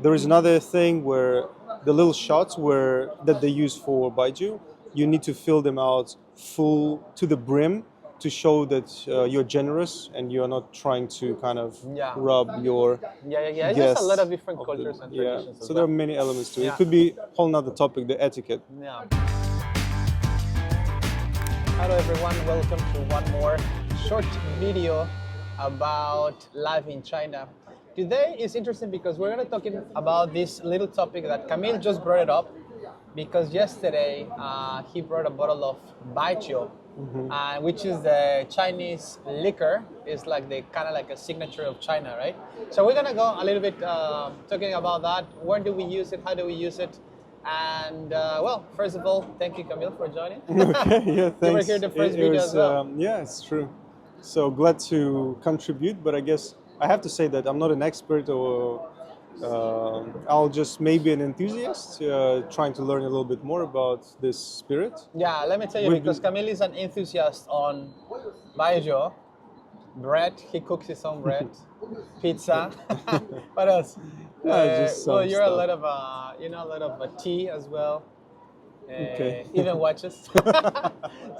There is another thing where the little shots that they use for Baijiu, you need to fill them out full to the brim to show that you're generous and you're not trying to kind of Yeah. rob your Yeah. It's just a guests lot of different of cultures and yeah. traditions. As So there are well. many elements to it. Yeah. It could be a whole nother topic, the etiquette. Yeah. Hello everyone, welcome to one more short video about life in China. Today is interesting because we're going to talk about this little topic that Kamil just brought it up because yesterday he brought a bottle of Baijiu, which is the Chinese liquor. It's like the kind of like a signature of China, right? So we're going to go a little bit talking about that. Where do we use it? How do we use it? And well, first of all, thank you, Kamil, for joining. Okay, yeah, thanks. You were here the first video as well. Yeah, it's true. So glad to contribute, but I guess I have to say that I'm not an expert or I'll just maybe an enthusiast trying to learn a little bit more about this spirit. Yeah, let me tell you, because Kamil is an enthusiast on Baijiu, bread. He cooks his own bread, pizza. What else? Well, you're stuff. a lot of a lot of tea as well. Okay. Even watches.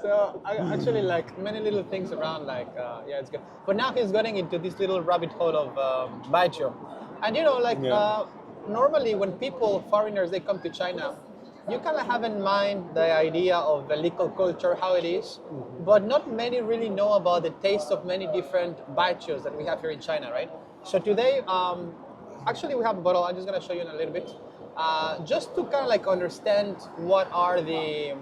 So I actually like many little things around. Like yeah, it's good. But now he's getting into this little rabbit hole of Baijiu, and normally when foreigners, they come to China, you kind of have in mind the idea of the liquor culture, how it is, but not many really know about the taste of many different baijius that we have here in China, right? So today, actually we have a bottle. I'm just gonna show you in a little bit, just to kind of like understand what are the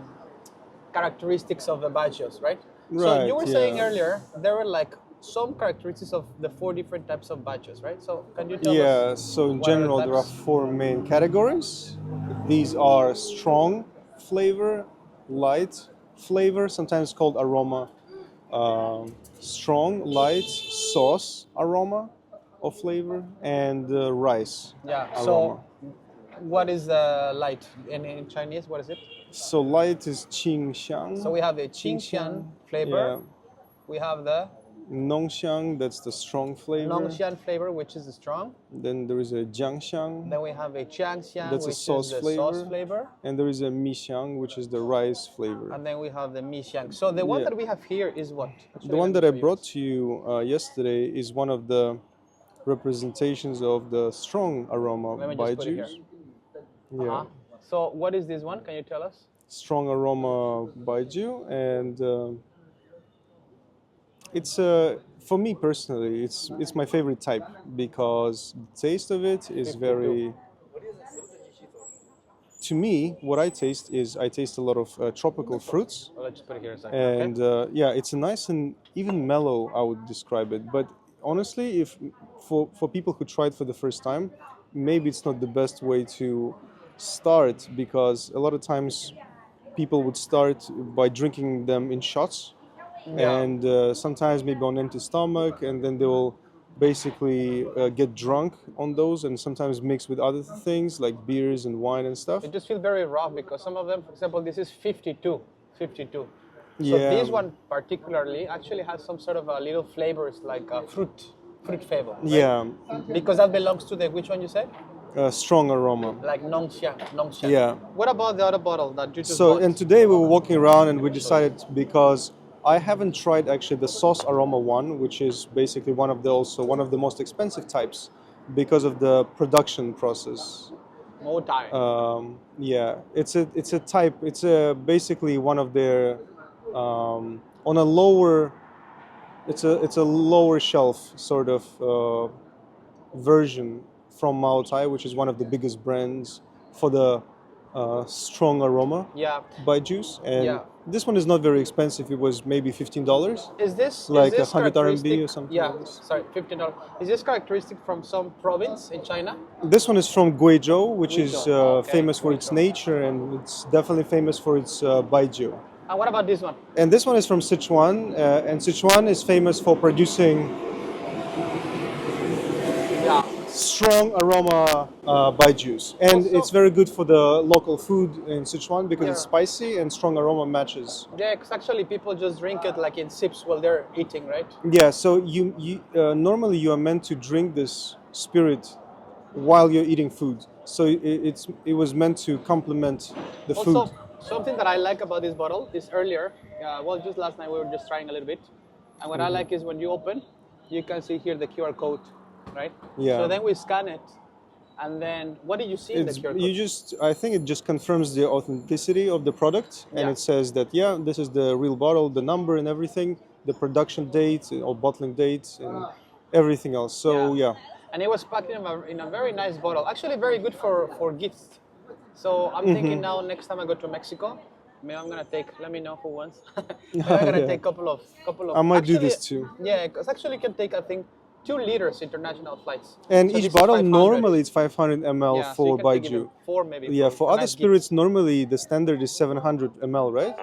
characteristics of the baijius, right? So you were saying earlier there were like some characteristics of the 4 different types of baijius, right? So can you tell us? Yeah, so in general there are 4 main categories. These are strong flavor, light flavor, sometimes called aroma, strong, light, sauce aroma of flavor, and rice aroma. So what is light in Chinese? What is it? So light is qingxiang. So we have the qingxiang flavor. Yeah. We have the nongxiang, that's the strong flavor. nongxiang flavor, which is the strong. Then there is a jiangxiang. Then we have a jiangxiang, that's which a sauce is the flavor. sauce flavor. And there is a mixiang, which is the rice flavor. And then we have the mixiang. So the one that we have here is what? Actually, the one that I brought to you yesterday is one of the representations of the strong aroma Baijiu. Yeah. So what is this one? Can you tell us? Strong aroma Baijiu, and it's for me personally, it's my favorite type because the taste of it is very. To me, what I taste a lot of tropical fruits. Well, let's just put it here a second. And yeah, it's a nice and even mellow, I would describe it. But honestly, if for people who try it for the first time, maybe it's not the best way to start, because a lot of times people would start by drinking them in shots, and sometimes maybe on empty stomach, and then they will basically get drunk on those, and sometimes mix with other things like beers and wine and stuff. It just feels very rough because some of them, for example, this is 52. So this one particularly actually has some sort of a little flavors like fruit flavor. Right? Yeah. Because that belongs to the, which one you said? Strong aroma. Like nongxiang. Yeah. What about the other bottle that you just So, bought? and today we were walking around and we decided, because I haven't tried actually the sauce aroma one, which is basically one of the most expensive types because of the production process. Yeah, it's a type. It's basically one of their on a lower. It's a lower shelf sort of version from Maotai, which is one of the biggest brands for the strong aroma Baijius. And this one is not very expensive. It was maybe $15. Is this like is this 100 RMB or something? Yeah, like this. sorry, $15. Is this characteristic from some province in China? This one is from Guizhou, which is famous for its nature, and it's definitely famous for its Baijiu. And what about this one? And this one is from Sichuan, and Sichuan is famous for producing strong aroma Baijius. And it's very good for the local food in Sichuan because it's spicy and strong aroma matches. Yeah, because actually people just drink it like in sips while they're eating, right? Yeah, so you normally you are meant to drink this spirit while you're eating food. So it was meant to complement the food. Also, something that I like about this bottle is earlier, well, just last night we were just trying a little bit, and what I like is when you open, you can see here the QR code, right? So Yeah. then we scan it, and then what did you see in the It's QR you code? just I think it just confirms the authenticity of the product, and Yeah. it says that yeah, this is the real bottle, the number and everything, the production date or bottling date and everything else. So yeah. And it was packed in a very nice bottle. Actually, very good for gifts. So I'm thinking now next time I go to Mexico, maybe I'm gonna take. Let me know who wants. Maybe I'm gonna Yeah. take couple of. I might do Actually, this too. yeah, because actually you can take I think 2 liters international flights. And So each this is bottle 500. normally it's 500 ml Yeah, so you for can take even Baijiu. four maybe Yeah, for for other nice gifts. spirits normally the standard is 700 ml, right?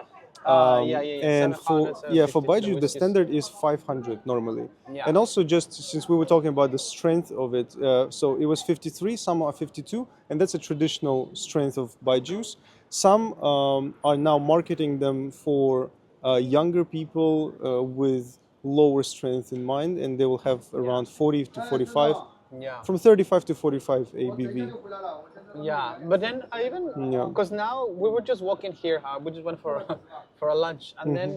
Yeah. And 700, for 750 for the Baijiu the whiskeys. standard is 500 normally. Yeah. And also just since we were talking about the strength of it, so it was 53, some are 52, and that's a traditional strength of Baijius. Some are now marketing them for younger people with lower strength in mind, and they will have around 40 to 45, Yeah. from 35 to 45 ABV. Yeah, but then I even Yeah. because now we were just walking here. We just went for for a lunch, and then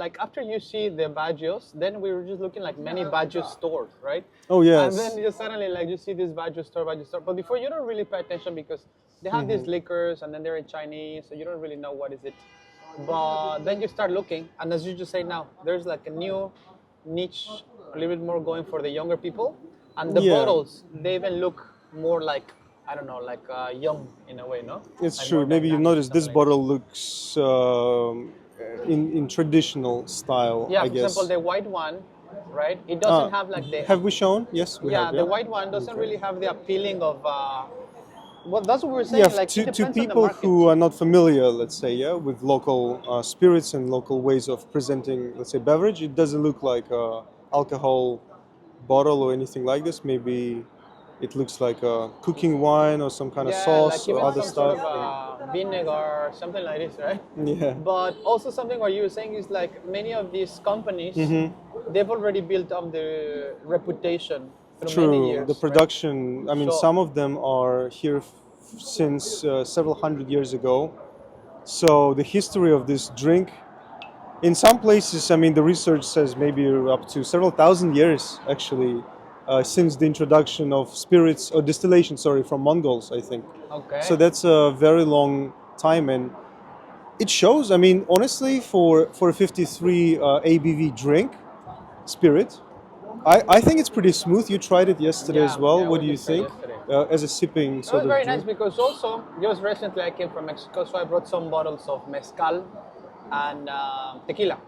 like after you see the Baijius, then we were just looking like many Baijiu stores, right? Oh And yes. then you suddenly like you see this Baijiu store, Baijiu store. But before you don't really pay attention because they have these liquors, and then they're in Chinese, so you don't really know what is it. But then you start looking, and as you just say now, there's like a new niche, a little bit more going for the younger people, and the Yeah. bottles they even look more like I don't know, like young in a way, no? It's Like true. more Maybe you've dynamic or noticed this something like bottle looks in traditional style, that. Yeah, I for example, guess. the white one, right? It doesn't have like the Have we shown? Yes, we yeah, have. the Yeah. white one doesn't Okay. really have the appealing of. Well, that's what we're Yeah, saying. Like it to depends on the people market. who are not familiar, let's say, yeah, with local spirits and local ways of presenting, let's say, beverage, it doesn't look like a alcohol bottle or anything like this. Maybe it looks like a cooking wine or some kind of Yeah, like sauce or even other some sort stuff. of vinegar, something like this, right? Yeah. But also something what you were saying is like many of these companies, they've already built up the reputation through many True, the years, right? production. I mean, So some of them are here since several hundred years ago. So the history of this drink, in some places, I mean, the research says maybe up to several thousand years actually, since the introduction of spirits or distillation, sorry, from Mongols, I think. okay, So that's a very long time, and it shows. I mean, honestly, for a 53 ABV drink, spirit, I think it's pretty smooth. You tried it yesterday as well. yeah, What we do you did try think? yesterday. As a sipping It was sort of very nice drink? because also just recently I came from Mexico, so I brought some bottles of mezcal and tequila.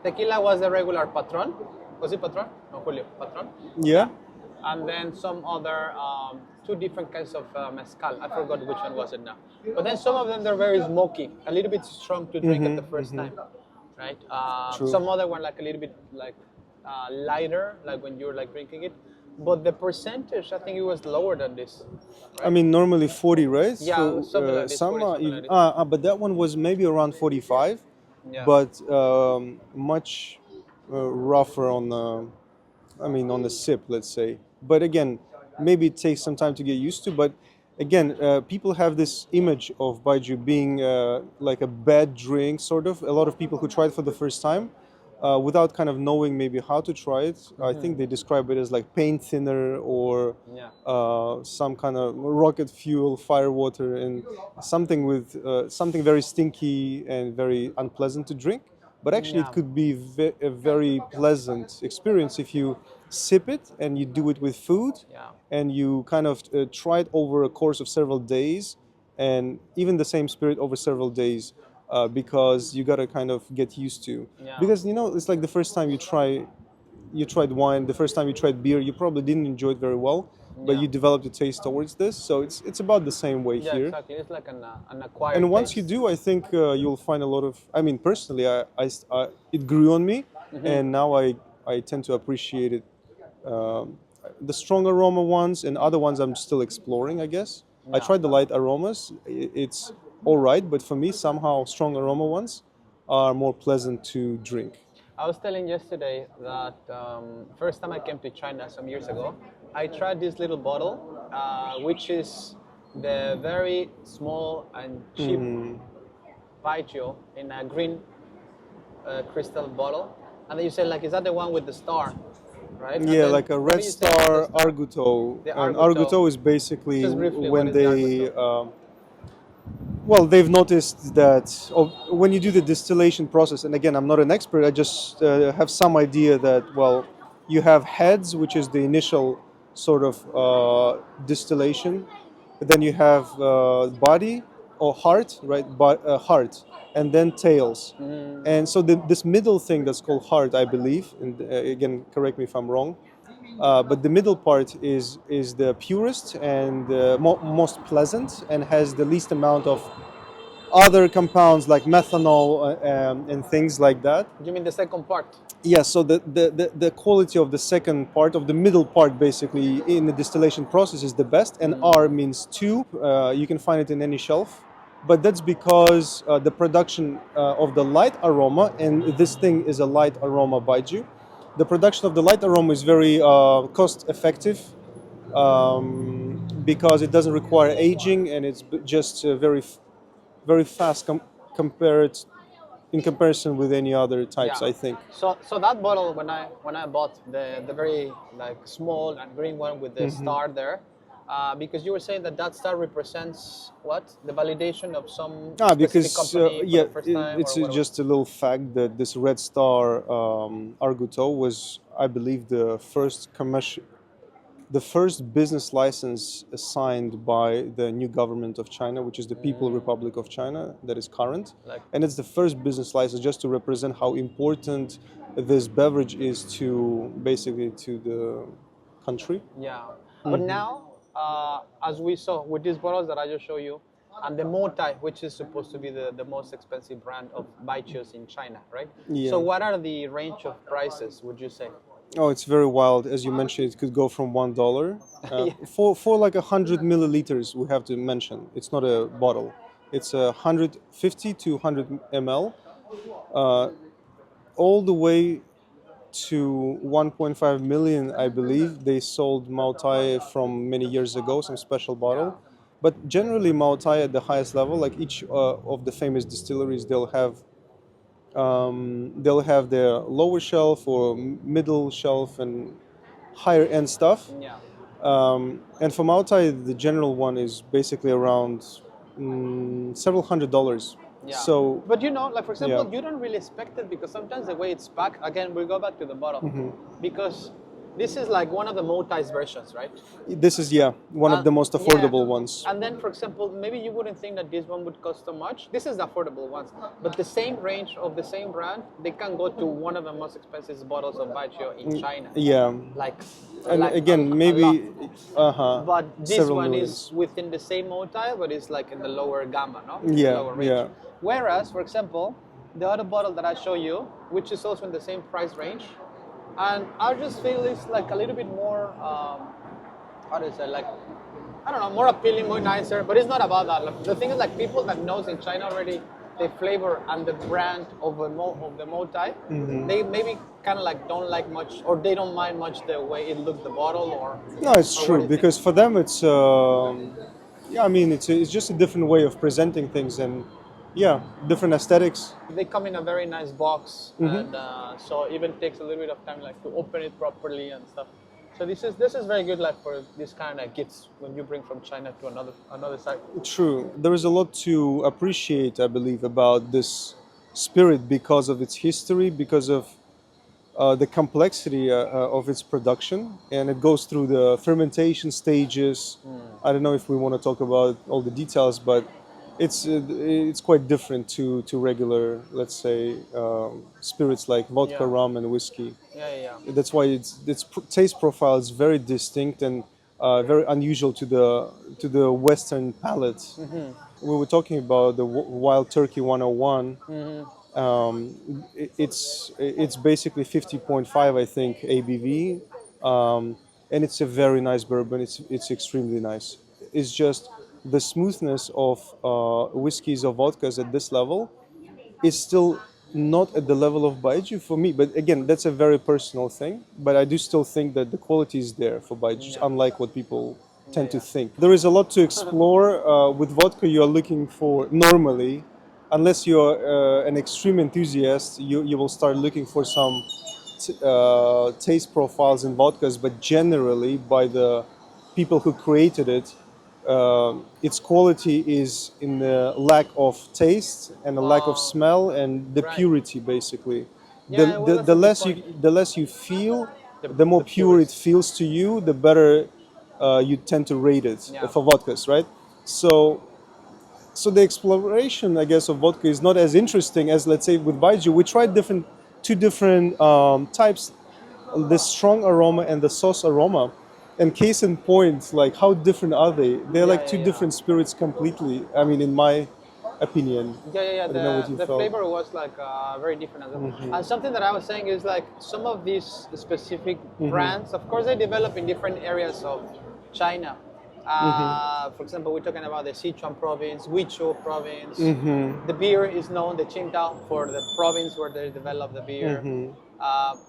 Tequila was the regular Patron. Was it Patron? No, Julio. Patron. Yeah. And then some other two different kinds of mezcal. I forgot which one was it now. But then some of them they're very smoky, a little bit strong to drink at the first time, right? True. Some other one like a little bit like lighter, like when you're like drinking it. But the percentage, I think it was lower than this. I mean, normally 40, right? Yeah, So, something like this, some 40, are something even, like this. but that one was maybe around 45, Yeah. but much rougher on the, I mean, on the sip, let's say. But again, maybe it takes some time to get used to. But again, people have this image of Baijiu being like a bad drink, sort of. A lot of people who try it for the first time, without kind of knowing maybe how to try it, I think they describe it as like paint thinner or Yeah. some kind of rocket fuel, fire water, and something with something very stinky and very unpleasant to drink. But actually, Yeah. it could be a very pleasant experience if you sip it and you do it with food, Yeah. and you kind of try it over a course of several days, and even the same spirit over several days, because you gotta kind of get used to. Yeah. Because it's like the first time you tried wine, the first time you tried beer, you probably didn't enjoy it very well, but Yeah. you developed a taste towards this. So it's about the same way Yeah, here. exactly. It's like an acquired And once you taste. do, I think you'll find a lot of. I mean, personally, it grew on me, and now I tend to appreciate it. Um, the strong aroma ones and other ones I'm still exploring, I guess. I Yeah. tried the light aromas. It's all right, but for me, somehow strong aroma ones are more pleasant to drink. I was telling yesterday that first time I came to China some years ago, I tried this little bottle, which is the very small and cheap Baijiu in a green crystal bottle. And then you said, like, is that the one with the star, right? And Yeah, then like a what red do you say about the star star? arguto, The and arguto. arguto is basically Just briefly, what when is the they arguto? well, they've noticed that when you do the distillation process, and again, I'm not an expert, I just have some idea that, well, you have heads, which is the initial sort of distillation, then you have body or heart, right? But heart, and then tails. And so this middle thing that's called heart, I believe, and again, correct me if I'm wrong, but the middle part is the purest and most pleasant and has the least amount of other compounds like methanol and things like that. You mean the second part? Yeah, so the quality of the second part, of the middle part, basically, in the distillation process is the best, and R means two. You can find it in any shelf. But that's because the production of the light aroma, and this thing is a light aroma Baijiu, the production of the light aroma is very cost effective because it doesn't require aging and it's just very fast compared in comparison with any other types, Yeah. I think. So that bottle, when I bought the very like small and green one with the star there, because you were saying that that star represents what, the validation of some specific Because company for yeah, the first time, it's or what? just a little fact that this Red Star Arguto was, I believe, the first business license assigned by the new government of China, which is the People Republic of China, that is current. Like, And it's the first business license just to represent how important this beverage is to basically to the country. yeah. But now, as we saw with these bottles that I just showed you, and the Motai, which is supposed to be the most expensive brand of baijius in China, right? Yeah. So what are the range of prices, would you say? Oh, it's very wild. As you mentioned, it could go from $1 Yeah. for like 100 milliliters. We have to mention it's not a bottle; it's 150 to 100 ml, all the way to 1.5 million. I believe they sold Mautai from many years ago, some special bottle. But generally, Mautai at the highest level, like each of the famous distilleries, they'll have their lower shelf or middle shelf and higher end stuff. Yeah. And for Mautai, the general one is basically around several $100s. Yeah. So, but you know, like for example, yeah. you don't really expect it because sometimes the way it's packed, again, we go back to the bottle, because this is like one of the Motai's versions, right? This is, yeah, one of the most affordable ones. And then, for example, maybe you wouldn't think that this one would cost so much. This is the affordable ones, but the same range of the same brand, they can go to one of the most expensive bottles of Baijiu in China. Yeah. Like, And like again, a maybe, lot. But this several one millions. is within the same Motai, but it's like in the lower gamma, no? Yeah, Lower range. yeah. Whereas, for example, the other bottle that I show you, which is also in the same price range, and I just feel it's like a little bit more, how do you say, like, I don't know, more appealing, more nicer, but it's not about that. Like, the thing is, like, people that knows in China already the flavor and the brand of the Motai, they maybe kind of like don't like much, or they don't mind much the way it looks, the bottle, or... No, it's or what do true, you because think? for them it's, yeah, I mean, it's just a different way of presenting things, and yeah, different aesthetics. They come in a very nice box, and so it even takes a little bit of time, like, to open it properly and stuff. So this is very good, like, for this kind of gifts when you bring from China to another side. True. There is a lot to appreciate, I believe, about this spirit because of its history, because of the complexity of its production, and it goes through the fermentation stages. I don't know if we want to talk about all the details, but it's quite different to regular, let's say, spirits like vodka, Yeah. rum, and whiskey. Yeah. That's why its taste profile is very distinct and very unusual to the Western palate. We were talking about the Wild Turkey 101. It's basically 50.5, I think, ABV, and it's a very nice bourbon. It's extremely nice. It's just the smoothness of whiskeys or vodkas at this level is still not at the level of Baijiu for me. But again, that's a very personal thing. But I do still think that the quality is there for Baijiu, Yeah. unlike what people Yeah, tend to yeah. think. There is a lot to explore. With vodka, you are looking for normally, unless you're an extreme enthusiast, you will start looking for some taste profiles in vodkas. But generally, by the people who created it, its quality is in the lack of taste and the lack of smell and the Right. purity, basically. Yeah, well, that's a good point. The less you feel, The, the more the pure it purest. feels to you, the better you tend to rate it Yeah. for vodkas, right? So so the exploration, I guess, of vodka is not as interesting as, let's say, with Baijiu. We tried two different types, the strong aroma and the sauce aroma. And case in point, like how different are they? They're Yeah, like yeah, two yeah. different spirits completely. I mean, in my opinion, Yeah, yeah, yeah. I don't know what you The felt. flavor was like very different as well. And something that I was saying is like some of these specific brands, of course, they develop in different areas of China. For example, we're talking about the Sichuan province, Huizhou province. The beer is known, the Qingdao, for the province where they develop the beer.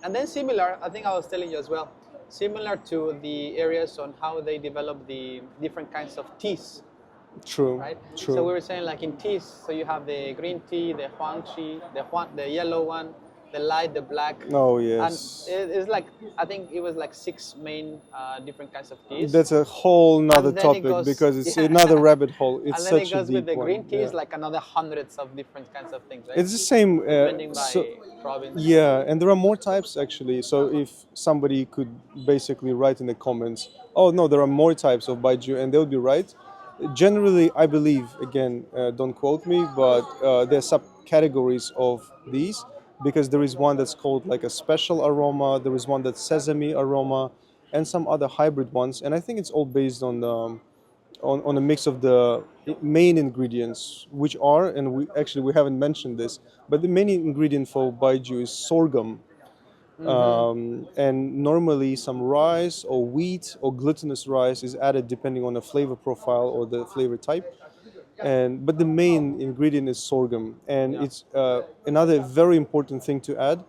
And then similar, I think I was telling you as well, similar to the areas on how they develop the different kinds of teas, True, right? So we true. were saying like in teas, so you have the green tea, the huang tea, the yellow one, the light, the black, Oh and yes, it's like I think it was like six main different kinds of teas, that's a whole nother and then it topic goes because it's yeah, another rabbit hole. It's and then it such a goes with deep the one. green teas Yeah, like another hundreds of different kinds of things, right? it's the same. Depending So by province. yeah, and there are more types actually. So if somebody could basically write in the comments, oh no, there are more types of Baijiu, and they'll be right. Generally, I believe, again, don't quote me, but there are subcategories of these because there is one that's called like a special aroma, there is one that's sesame aroma, and some other hybrid ones. And I think it's all based on a mix of the main ingredients, which are, and we haven't mentioned this, but the main ingredient for Baijiu is sorghum. And normally some rice or wheat or glutinous rice is added depending on the flavor profile or the flavor type. And but the main ingredient is sorghum, and Yeah. it's another very important thing to add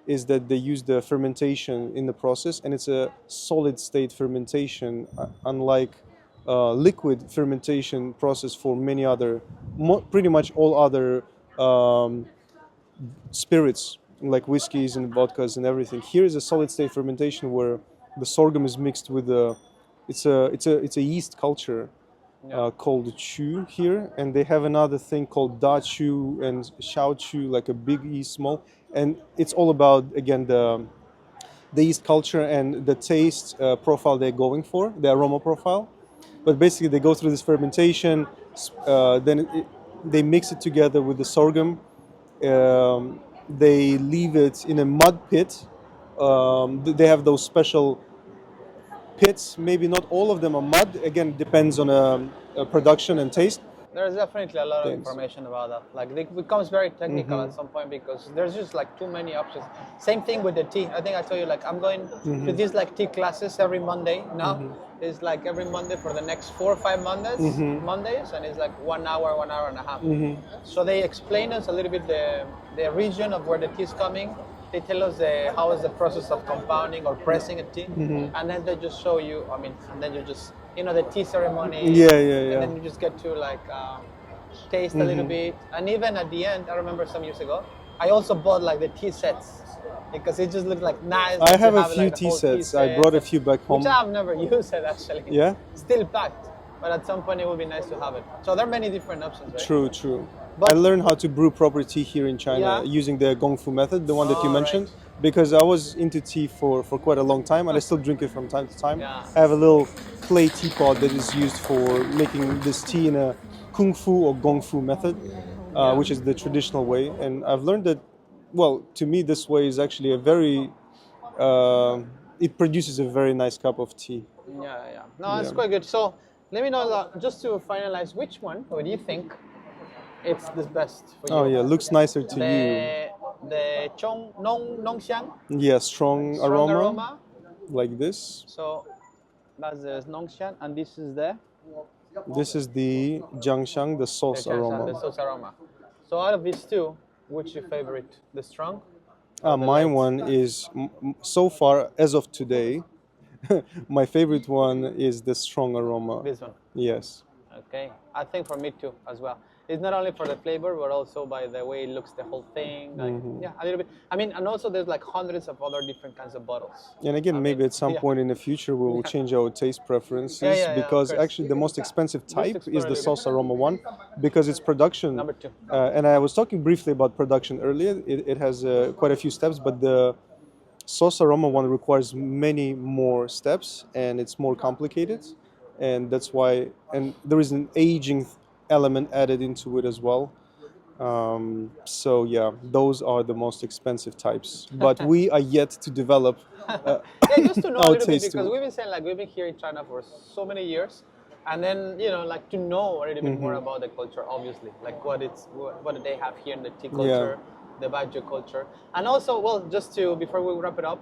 is that they use the fermentation in the process, and it's a solid state fermentation, unlike liquid fermentation process for many other, pretty much all other um, spirits like whiskeys and vodkas and everything. Here is a solid state fermentation where the sorghum is mixed with the, it's a yeast culture Yeah. called chu here, and they have another thing called da chu and xiao chu, like a big yeast, small, and it's all about again the yeast culture and the taste profile they're going for, the aroma profile. But basically, they go through this fermentation, then they mix it together with the sorghum. They leave it in a mud pit. They have those special pits. Maybe not all of them are mud. Again, it depends on production and taste. There's definitely a lot of Thanks. information about that. Like it becomes very technical at some point because there's just like too many options. Same thing with the tea. I think I told you like I'm going to these like tea classes every Monday now. It's like every Monday for the next 4 or 5 Mondays, and it's like 1 hour, 1 hour and a half. So they explain us a little bit the region of where the tea is coming. They tell us how is the process of compounding or pressing a tea, and then they just show you. I mean, and then you just the tea ceremony, Yeah, yeah, and yeah. then you just get to like taste a little bit. And even at the end, I remember some years ago, I also bought like the tea sets because it just looked like nice. I to have a have, few like, the tea whole sets. I brought a few back home. which I've never used it actually. Yeah? Still packed, but at some point it would be nice to have it. So there are many different options, right? True, true. But- I learned how to brew proper tea here in China Yeah? using the Gong Fu method, the one that you Oh, mentioned, right. because I was into tea for quite a long time and I still drink it from time to time. Yeah. I have a little clay teapot that is used for making this tea in a Kung Fu or Gong Fu method, which is the traditional way. And I've learned that, well, to me, this way is actually a very, it produces a very nice cup of tea. Yeah, yeah. No, it's Yeah. quite good. So let me know, just to finalize, which one would you think it's the best for you? Oh, yeah, looks nicer to you. The Chong Nongxiang, Yeah, strong strong aroma, aroma. like this. So that's the Nongxiang, and this is the This is the Jiangxiang, the sauce the aroma. sauce aroma. So out of these two, Which your favorite? The strong? Or the My light? one is so far as of today. My favorite one is the strong aroma. This one. Yes. Okay, I think for me too as well. It's not only for the flavor, but also by the way it looks, the whole thing. Like, yeah, a little bit. I mean, and also there's like hundreds of other different kinds of bottles. And again, I maybe mean, at some yeah. point in the future we will change our taste preferences Of because course. actually the most expensive type explore is a the little sauce aroma one because it's production. Number two. And I was talking briefly about production earlier. It has quite a few steps, but the sauce aroma one requires many more steps and it's more complicated. And that's why, and there is an aging element added into it as well. So yeah, those are the most expensive types, but we are yet to develop Yeah, just to know a our little bit taste because to we've been saying like we've been here in China for so many years, and then like to know a little bit more about the culture, obviously, like what do they have here in the tea culture, the Baijiu culture, and also just to before we wrap it up,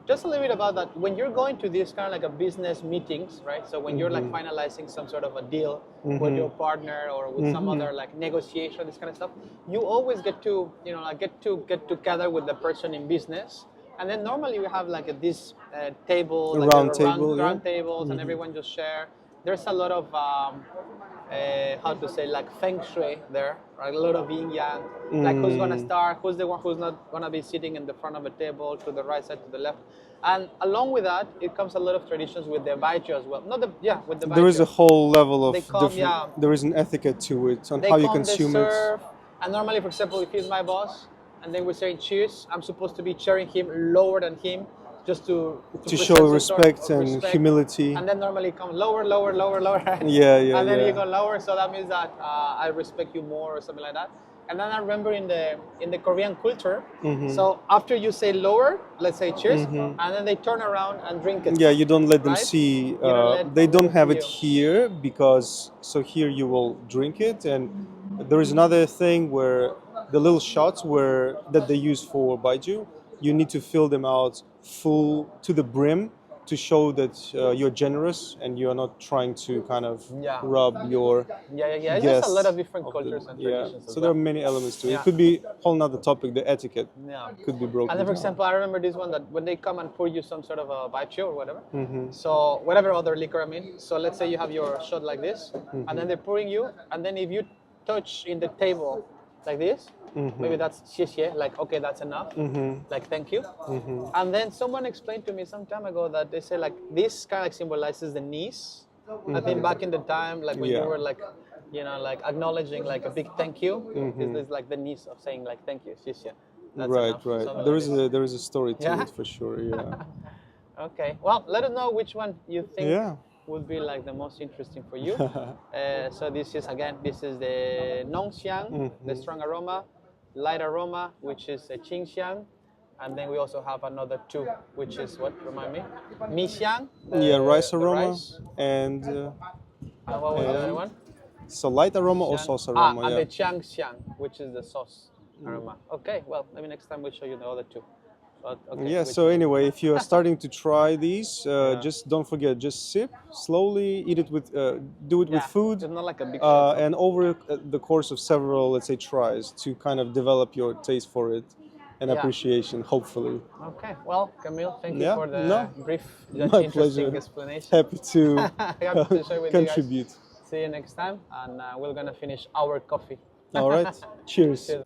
just a little bit about that when you're going to these kind of like a business meetings, right? So when you're like finalizing some sort of a deal with your partner or with some other like negotiation, this kind of stuff, you always get to like get together with the person in business. And then normally we have like this table, like round tables, and everyone just share. There's a lot of how to say, like feng shui there, right? A lot of yin yang, like who's gonna start, who's the one who's not gonna be sitting in the front of a table, to the right side, to the left. And along with that, it comes a lot of traditions with the Baijiu as well. Not the with the Baijiu. There is a whole level of come, there is an etiquette to it on they how you come, they consume serve, it. and normally, for example, if he's my boss, and then we're saying cheers, I'm supposed to be cheering him lower than him, just to Show present some respect sort of and humility. And then normally come lower, lower, lower, lower. Yeah, yeah, And then yeah. you go lower, so that means that I respect you more or something like that. And then I remember in the Korean culture, so after you say lower, let's say cheers, and then they turn around and drink it. Yeah, you don't let them right? see. don't let They don't them have see it you. here because so here you will drink it, and there is another thing where the little shots that they use for Baijiu, you need to fill them out full to the brim to show that you're generous and you're not trying to kind of Yeah. rob your It's just a guests lot of different of cultures the, and yeah. traditions as So there are well. many elements to it. Yeah. It could be a whole nother topic. The etiquette Yeah. could be broken. And then, for down. example, I remember this one that when they come and pour you some sort of a baijiu or whatever, so whatever other liquor, I mean. So let's say you have your shot like this, and then they're pouring you, and then if you touch in the table like this, maybe that's 谢谢, like okay, that's enough, like thank you. And then someone explained to me some time ago that they say like this kind of symbolizes the knees. I think back in the time, like when you were like, like acknowledging like a big thank you, is this like the knees of saying like thank you, 谢谢. That's Right, enough, right. something There like is this. there is a story to Yeah? it for sure. Yeah. Okay. Well, let us know which one you think Yeah. would be like the most interesting for you. So this is the Nongxiang, the strong aroma, light aroma, which is a Qingxiang, and then we also have another two, which is what? Remind me. Mixiang. Yeah, rice the aroma rice. and And what was the other and one? so light aroma or Xiang. sauce aroma. And Yeah. the Qiangxiang, which is the sauce aroma. Okay. Well, maybe next time we'll show you the other two. But, okay, Yeah. which So one? anyway, if you are starting to try these, just don't forget, just sip slowly, eat it with, do it with food, It's not like a big shot. and over the course of several, let's say, tries to kind of develop your taste for it and Yeah. appreciation, hopefully. Okay, well, Kamil, thank you Yeah, for the no, brief, my interesting pleasure. explanation. Happy to Happy to share with contribute. you guys. See you next time, and we're gonna finish our coffee. All right. Cheers. Cheers.